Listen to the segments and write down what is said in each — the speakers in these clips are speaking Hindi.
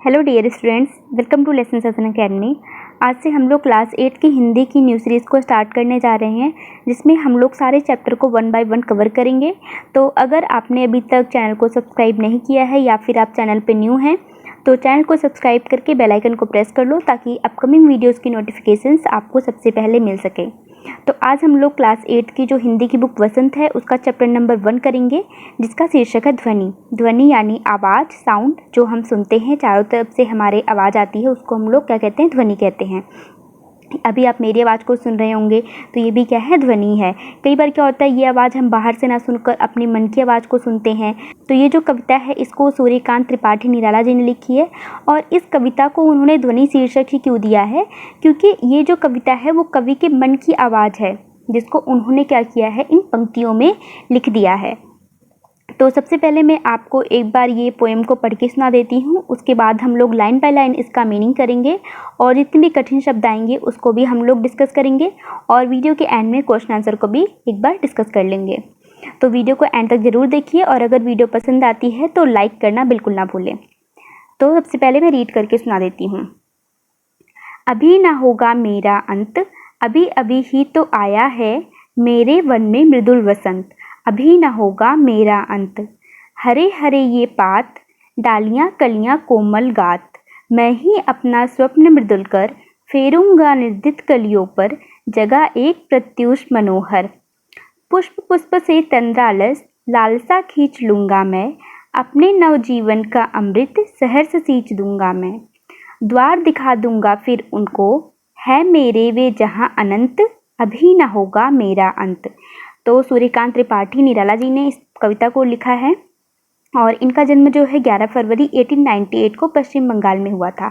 Hello dear students, welcome to lesson Sasan academy. आज से हम लोग क्लास 8 की हिंदी की न्यू सीरीज़ को स्टार्ट करने जा रहे हैं, जिसमें हम लोग सारे चैप्टर को 1 बाय 1 कवर करेंगे। तो अगर आपने अभी तक चैनल को सब्सक्राइब नहीं किया है या फिर आप चैनल पे न्यू हैं तो चैनल को सब्सक्राइब करके बेल आइकन को प्रेस कर लो ताकि अपकमिंग वीडियोज़ की नोटिफिकेशंस आपको सबसे पहले मिल सके। तो आज हम लोग क्लास 8 की जो हिंदी की बुक वसंत है उसका चैप्टर नंबर 1 करेंगे, जिसका शीर्षक है ध्वनि। ध्वनि यानी आवाज़, साउंड, जो हम सुनते हैं, चारों तरफ से हमारे आवाज़ आती है, उसको हम लोग क्या कहते हैं? ध्वनि कहते हैं। अभी आप मेरी आवाज़ को सुन रहे होंगे तो ये भी क्या है? ध्वनि है। कई बार क्या होता है, ये आवाज़ हम बाहर से ना सुनकर अपनी मन की आवाज़ को सुनते हैं। तो ये जो कविता है इसको सूर्यकांत त्रिपाठी निराला जी ने लिखी है, और इस कविता को उन्होंने ध्वनि शीर्षक ही क्यों दिया है? क्योंकि ये जो कविता है वो कवि के मन की आवाज़ है, जिसको उन्होंने क्या किया है? इन पंक्तियों में लिख दिया है। तो सबसे पहले मैं आपको एक बार ये पोएम को पढ़ के सुना देती हूँ, उसके बाद हम लोग लाइन बाय लाइन इसका मीनिंग करेंगे और जितने भी कठिन शब्द आएंगे उसको भी हम लोग डिस्कस करेंगे, और वीडियो के एंड में क्वेश्चन आंसर को भी एक बार डिस्कस कर लेंगे। तो वीडियो को एंड तक ज़रूर देखिए, और अगर वीडियो पसंद आती है तो लाइक करना बिल्कुल ना भूलें। तो सबसे पहले मैं रीड करके सुना देती हूँ। अभी ना होगा मेरा अंत, अभी अभी ही तो आया है मेरे वन में मृदुल वसंत। अभी न होगा मेरा अंत, हरे हरे ये पात, डालियाँ कलियाँ कोमल गात। मैं ही अपना स्वप्न मृदुल कर फेरूंगा निर्दित कलियों पर, जगह एक प्रत्युष मनोहर। पुष्प पुष्प से तंद्रालस लालसा खींच लूँगा मैं, अपने नवजीवन का अमृत सहर्ष सींच दूँगा मैं। द्वार दिखा दूँगा फिर उनको, है मेरे वे जहाँ अनंत, अभी न होगा मेरा अंत। तो सूर्यकांत त्रिपाठी निराला जी ने इस कविता को लिखा है, और इनका जन्म जो है 11 फरवरी 1898 को पश्चिम बंगाल में हुआ था।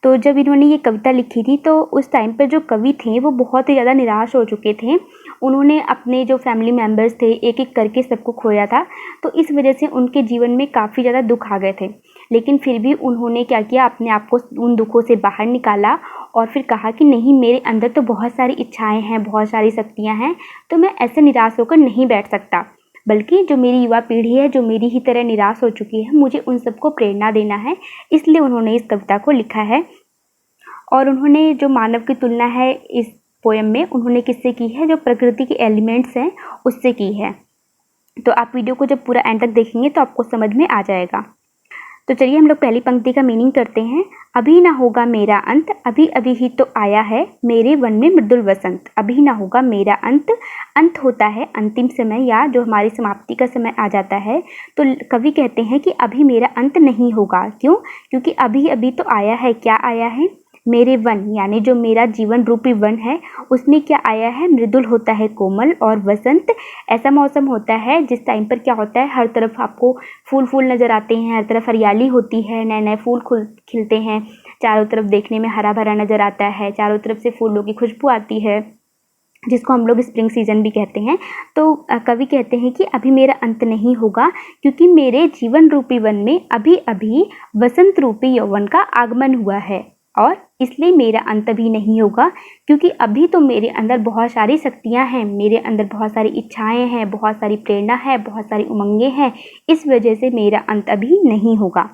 तो जब इन्होंने ये कविता लिखी थी तो उस टाइम पर जो कवि थे वो बहुत ही ज़्यादा निराश हो चुके थे। उन्होंने अपने जो फैमिली मेम्बर्स थे एक एक करके सबको खोया था, तो इस वजह से उनके जीवन में काफ़ी ज़्यादा दुख आ गए थे। लेकिन फिर भी उन्होंने क्या किया, अपने आप को उन दुखों से बाहर निकाला और फिर कहा कि नहीं, मेरे अंदर तो बहुत सारी इच्छाएं हैं, बहुत सारी शक्तियां हैं, तो मैं ऐसे निराश होकर नहीं बैठ सकता, बल्कि जो मेरी युवा पीढ़ी है जो मेरी ही तरह निराश हो चुकी है, मुझे उन सबको प्रेरणा देना है। इसलिए उन्होंने इस कविता को लिखा है। और उन्होंने जो मानव की तुलना है इस पोएम में उन्होंने किससे की है? जो प्रकृति के एलिमेंट्स हैं उससे की है। तो आप वीडियो को जब पूरा एंड तक देखेंगे तो आपको समझ में आ जाएगा। तो चलिए हम लोग पहली पंक्ति का मीनिंग करते हैं। अभी ना होगा मेरा अंत, अभी अभी ही तो आया है मेरे वन में मृदुल वसंत। अभी ना होगा मेरा अंत, अंत होता है अंतिम समय या जो हमारी समाप्ति का समय आ जाता है। तो कवि कहते हैं कि अभी मेरा अंत नहीं होगा। क्यों? क्योंकि अभी अभी तो आया है। क्या आया है? मेरे वन, यानी जो मेरा जीवन रूपी वन है उसमें क्या आया है? मृदुल होता है, कोमल, और वसंत ऐसा मौसम होता है जिस टाइम पर क्या होता है, हर तरफ आपको फूल फूल नज़र आते हैं, हर तरफ हरियाली होती है, नए नए फूल खिलते हैं, चारों तरफ देखने में हरा भरा नज़र आता है, चारों तरफ से फूलों की खुशबू आती है, जिसको हम लोग स्प्रिंग सीजन भी कहते हैं। तो कवि कहते हैं कि अभी मेरा अंत नहीं होगा, क्योंकि मेरे जीवन रूपी वन में अभी अभी वसंत रूपी यौवन का आगमन हुआ है, और इसलिए मेरा अंत भी नहीं होगा, क्योंकि अभी तो मेरे अंदर बहुत सारी शक्तियां हैं, मेरे अंदर बहुत सारी इच्छाएं हैं, बहुत सारी प्रेरणा है, बहुत सारी उमंगें हैं। इस वजह से मेरा अंत अभी नहीं होगा।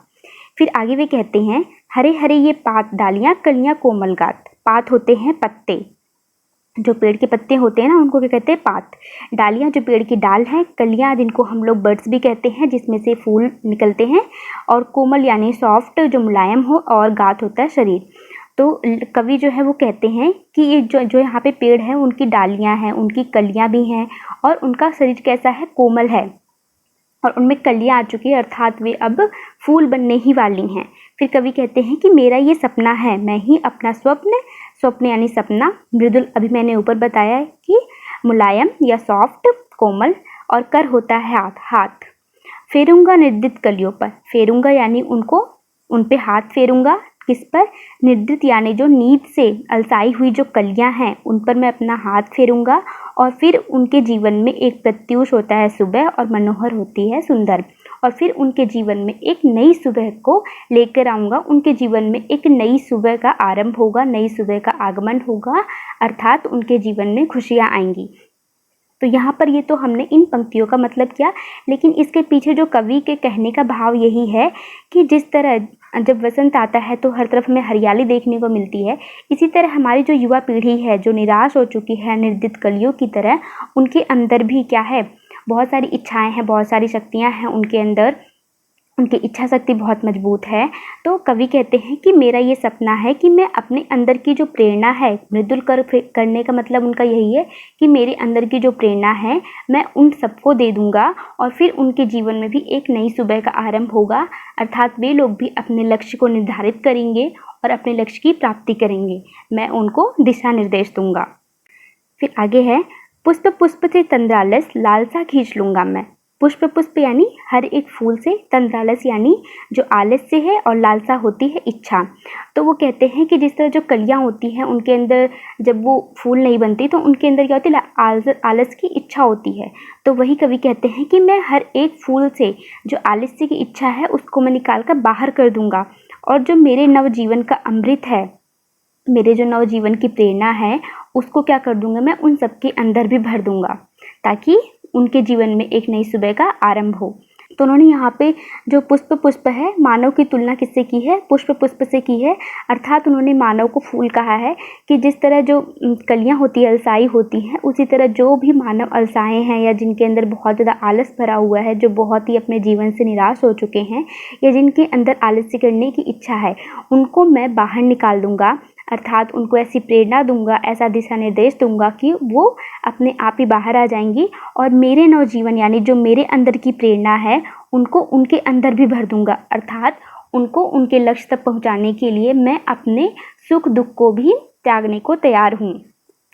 फिर आगे वे कहते हैं, हरे हरे ये पात, डालियाँ कलियाँ कोमल गात। पात होते हैं पत्ते, जो पेड़ के पत्ते होते हैं ना, उनको क्या कहते हैं? पात। डालियाँ जो पेड़ की डाल हैं, कलियाँ जिनको हम लोग बर्ड्स भी कहते हैं, जिसमें से फूल निकलते हैं, और कोमल यानी सॉफ्ट, जो मुलायम हो, और गात होता है शरीर। तो कवि जो है वो कहते हैं कि ये जो यहाँ पे पेड़ हैं उनकी डालियाँ हैं, उनकी कलियाँ भी हैं, और उनका शरीर कैसा है? कोमल है, और उनमें कलियाँ आ चुकी है, अर्थात वे अब फूल बनने ही वाली हैं। फिर कवि कहते हैं कि मेरा ये सपना है, मैं ही अपना स्वप्न, स्वप्न यानी सपना, मृदुल अभी मैंने ऊपर बताया है कि मुलायम या सॉफ्ट, कोमल, और कर होता है हाथ, हाथ। फेरूंगा निर्दित कलियों पर, फेरूंगा यानी उनको, उन पे हाथ फेरूंगा। किस पर? निर्दित यानी जो नींद से अलसाई हुई जो कलियां हैं उन पर मैं अपना हाथ फेरूंगा, और फिर उनके जीवन में एक प्रत्यूष होता है सुबह, और मनोहर होती है सुंदर, और फिर उनके जीवन में एक नई सुबह को लेकर आऊँगा। उनके जीवन में एक नई सुबह का आरंभ होगा, नई सुबह का आगमन होगा, अर्थात उनके जीवन में खुशियाँ आएंगी। तो यहाँ पर ये तो हमने इन पंक्तियों का मतलब किया, लेकिन इसके पीछे जो कवि के कहने का भाव यही है कि जिस तरह जब वसंत आता है तो हर तरफ हमें हरियाली देखने को मिलती है। इसी तरह हमारी जो युवा पीढ़ी है, जो निराश हो चुकी है निर्दिष्ट कलियों की तरह, उनके अंदर भी क्या है, बहुत सारी इच्छाएं हैं, बहुत सारी शक्तियां हैं उनके अंदर, उनकी इच्छा शक्ति बहुत मजबूत है। तो कवि कहते हैं कि मेरा ये सपना है कि मैं अपने अंदर की जो प्रेरणा है, मृदुल करने का मतलब उनका यही है कि मेरे अंदर की जो प्रेरणा है मैं उन सबको दे दूंगा और फिर उनके जीवन में भी एक नई सुबह का आरंभ होगा। अर्थात वे लोग भी अपने लक्ष्य को निर्धारित करेंगे और अपने लक्ष्य की प्राप्ति करेंगे। मैं उनको दिशा निर्देश दूंगा। फिर आगे है, पुष्प पुष्प से तंद्रालस लालसा खींच लूंगा मैं। पुष्प पुष्प यानी हर एक फूल से, तंद्रालस यानी जो आलस्य है, और लालसा होती है इच्छा। तो वो कहते हैं कि जिस तरह जो कलियां होती हैं उनके अंदर जब वो फूल नहीं बनती तो उनके अंदर क्या होती है, आलस की इच्छा होती है। तो वही कवि कहते हैं कि मैं हर एक फूल से जो आलस्य की इच्छा है उसको मैं निकाल कर बाहर कर दूंगा, और जो मेरे नवजीवन का अमृत है, मेरे जो नवजीवन की प्रेरणा है, उसको क्या कर दूंगा, मैं उन सबके अंदर भी भर दूंगा ताकि उनके जीवन में एक नई सुबह का आरंभ हो। तो उन्होंने यहाँ पे जो पुष्प पुष्प है, मानव की तुलना किससे की है, पुष्प पुष्प से की है। अर्थात उन्होंने मानव को फूल कहा है कि जिस तरह जो कलियाँ होती है, अलसाई होती हैं, उसी तरह जो भी मानव अलसाए हैं या जिनके अंदर बहुत ज़्यादा आलस भरा हुआ है, जो बहुत ही अपने जीवन से निराश हो चुके हैं या जिनके अंदर आलस्य करने की इच्छा है, उनको मैं बाहर निकाल दूंगा। अर्थात उनको ऐसी प्रेरणा दूंगा, ऐसा दिशा निर्देश दूंगा कि वो अपने आप ही बाहर आ जाएंगी और मेरे नवजीवन यानी जो मेरे अंदर की प्रेरणा है उनको उनके अंदर भी भर दूंगा। अर्थात उनको उनके लक्ष्य तक पहुंचाने के लिए मैं अपने सुख दुख को भी त्यागने को तैयार हूँ।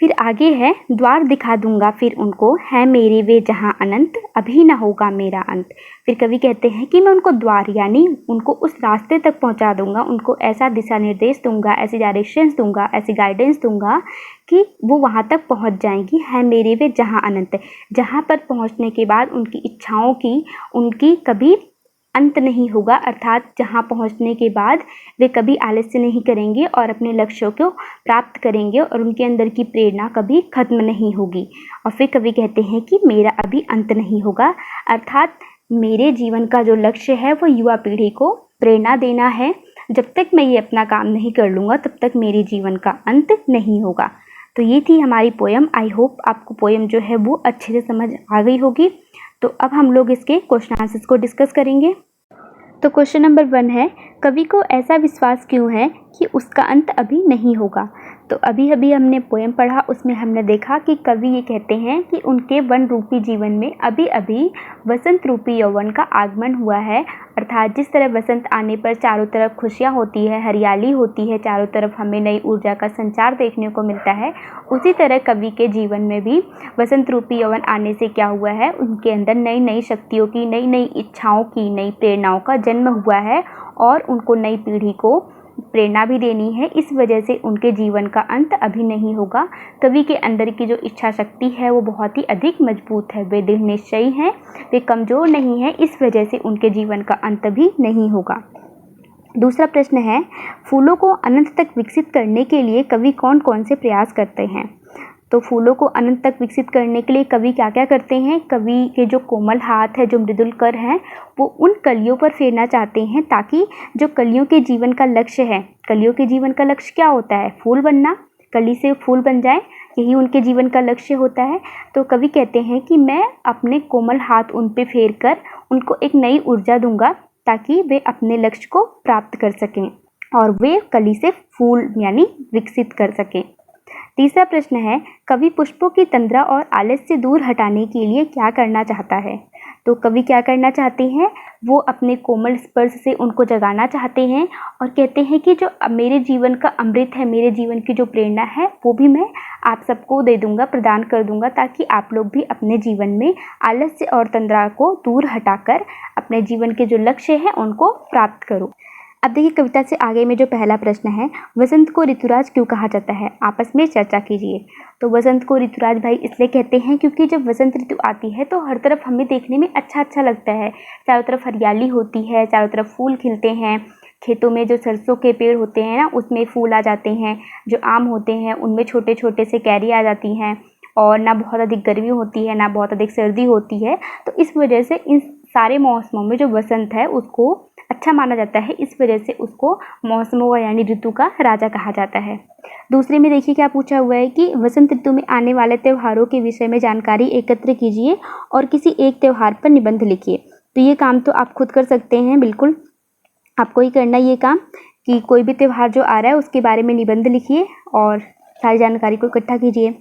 फिर आगे है, द्वार दिखा दूंगा फिर उनको, है मेरे वे जहाँ अनंत, अभी ना होगा मेरा अंत। फिर कवि कहते हैं कि मैं उनको द्वार यानी उनको उस रास्ते तक पहुंचा दूंगा, उनको ऐसा दिशा निर्देश दूंगा, ऐसी डायरेक्शंस दूंगा, ऐसी गाइडेंस दूंगा कि वो वहाँ तक पहुँच जाएंगी। है मेरे वे जहाँ अनंत, जहाँ पर पहुँचने के बाद उनकी इच्छाओं की उनकी कभी अंत नहीं होगा। अर्थात जहाँ पहुँचने के बाद वे कभी आलस्य नहीं करेंगे और अपने लक्ष्यों को प्राप्त करेंगे और उनके अंदर की प्रेरणा कभी खत्म नहीं होगी। और फिर कवि कहते हैं कि मेरा अभी अंत नहीं होगा। अर्थात मेरे जीवन का जो लक्ष्य है वो युवा पीढ़ी को प्रेरणा देना है। जब तक मैं ये अपना काम नहीं कर लूँगा तब तक मेरे जीवन का अंत नहीं होगा। तो ये थी हमारी पोएम। आई होप आपको पोएम जो है वो अच्छे से समझ आ गई होगी। तो अब हम लोग इसके क्वेश्चन आंसर्स को डिस्कस करेंगे। तो क्वेश्चन नंबर 1 है, कवि को ऐसा विश्वास क्यों है कि उसका अंत अभी नहीं होगा। तो अभी अभी हमने पोएम पढ़ा, उसमें हमने देखा कि कवि ये कहते हैं कि उनके वन रूपी जीवन में अभी अभी वसंत रूपी यौवन का आगमन हुआ है। अर्थात जिस तरह वसंत आने पर चारों तरफ खुशियाँ होती है, हरियाली होती है, चारों तरफ हमें नई ऊर्जा का संचार देखने को मिलता है, उसी तरह कवि के जीवन में भी वसंत रूपी यौवन आने से क्या हुआ है, उनके अंदर नई नई शक्तियों की, नई नई इच्छाओं की, नई प्रेरणाओं का जन्म हुआ है और उनको नई पीढ़ी को प्रेरणा भी देनी है। इस वजह से उनके जीवन का अंत अभी नहीं होगा। कवि के अंदर की जो इच्छा शक्ति है वो बहुत ही अधिक मजबूत है, वे दृढ़ निश्चयी हैं, वे कमज़ोर नहीं हैं, इस वजह से उनके जीवन का अंत भी नहीं होगा। दूसरा प्रश्न है, फूलों को अनंत तक विकसित करने के लिए कवि कौन कौन से प्रयास करते हैं। तो फूलों को अनंत तक विकसित करने के लिए कवि क्या क्या करते हैं। कवि के जो कोमल हाथ है, जो मृदुल कर हैं, वो उन कलियों पर फेरना चाहते हैं ताकि जो कलियों के जीवन का लक्ष्य है, कलियों के जीवन का लक्ष्य क्या होता है, फूल बनना, कली से फूल बन जाए, यही उनके जीवन का लक्ष्य होता है। तो कवि कहते हैं कि मैं अपने कोमल हाथ उन पे फेर कर उनको एक नई ऊर्जा दूंगा ताकि वे अपने लक्ष्य को प्राप्त कर सकें और वे कली से फूल यानी विकसित कर सकें। तीसरा प्रश्न है, कवि पुष्पों की तंद्रा और आलस्य दूर हटाने के लिए क्या करना चाहता है। तो कवि क्या करना चाहते हैं, वो अपने कोमल स्पर्श से उनको जगाना चाहते हैं और कहते हैं कि जो मेरे जीवन का अमृत है, मेरे जीवन की जो प्रेरणा है वो भी मैं आप सबको दे दूंगा, प्रदान कर दूंगा, ताकि आप लोग भी अपने जीवन में आलस्य और तंद्रा को दूर हटाकर अपने जीवन के जो लक्ष्य हैं उनको प्राप्त करो। अब देखिए कविता से आगे में जो पहला प्रश्न है, वसंत को ऋतुराज क्यों कहा जाता है, आपस में चर्चा कीजिए। तो वसंत को ऋतुराज भाई इसलिए कहते हैं क्योंकि जब वसंत ऋतु आती है तो हर तरफ हमें देखने में अच्छा लगता है, चारों तरफ हरियाली होती है, चारों तरफ फूल खिलते हैं, खेतों में जो सरसों के पेड़ होते हैं ना उसमें फूल आ जाते हैं, जो आम होते हैं उनमें छोटे छोटे से कैरी आ जाती हैं और ना बहुत अधिक गर्मी होती है ना बहुत अधिक सर्दी होती है। तो इस वजह से इन सारे मौसमों में जो वसंत है उसको अच्छा माना जाता है, इस वजह से उसको मौसमों का यानी ऋतु का राजा कहा जाता है। दूसरे में देखिए क्या पूछा हुआ है कि वसंत ऋतु में आने वाले त्योहारों के विषय में जानकारी एकत्र कीजिए और किसी एक त्योहार पर निबंध लिखिए। तो ये काम तो आप खुद कर सकते हैं, बिल्कुल आपको ही करना ये काम कि कोई भी त्यौहार जो आ रहा है उसके बारे में निबंध लिखिए और सारी जानकारी को इकट्ठा कीजिए।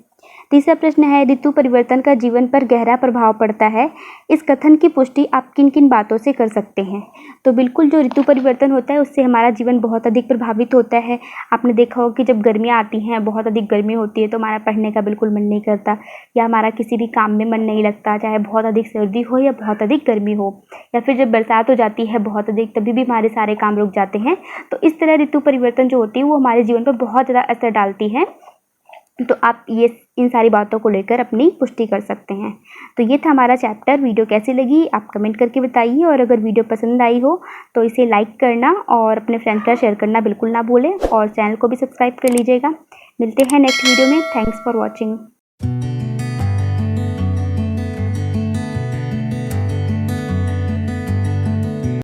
तीसरा प्रश्न है, ऋतु परिवर्तन का जीवन पर गहरा प्रभाव पड़ता है, इस कथन की पुष्टि आप किन किन बातों से कर सकते हैं। तो बिल्कुल जो ऋतु परिवर्तन होता है उससे हमारा जीवन बहुत अधिक प्रभावित होता है। आपने देखा होगा कि जब गर्मियाँ आती हैं, बहुत अधिक गर्मी होती है तो हमारा पढ़ने का बिल्कुल मन नहीं करता या हमारा किसी भी काम में मन नहीं लगता, चाहे बहुत अधिक सर्दी हो या बहुत अधिक गर्मी हो, या फिर जब बरसात हो जाती है बहुत अधिक, तभी भी हमारे सारे काम रुक जाते हैं। तो इस तरह ऋतु परिवर्तन जो होती है वो हमारे जीवन पर बहुत ज़्यादा असर डालती है। तो आप ये इन सारी बातों को लेकर अपनी पुष्टि कर सकते हैं। तो ये था हमारा चैप्टर। वीडियो कैसी लगी आप कमेंट करके बताइए, और अगर वीडियो पसंद आई हो तो इसे लाइक करना और अपने फ्रेंड्स का शेयर करना बिल्कुल ना भूलें, और चैनल को भी सब्सक्राइब कर लीजिएगा। मिलते हैं नेक्स्ट वीडियो में। Thanks for watching.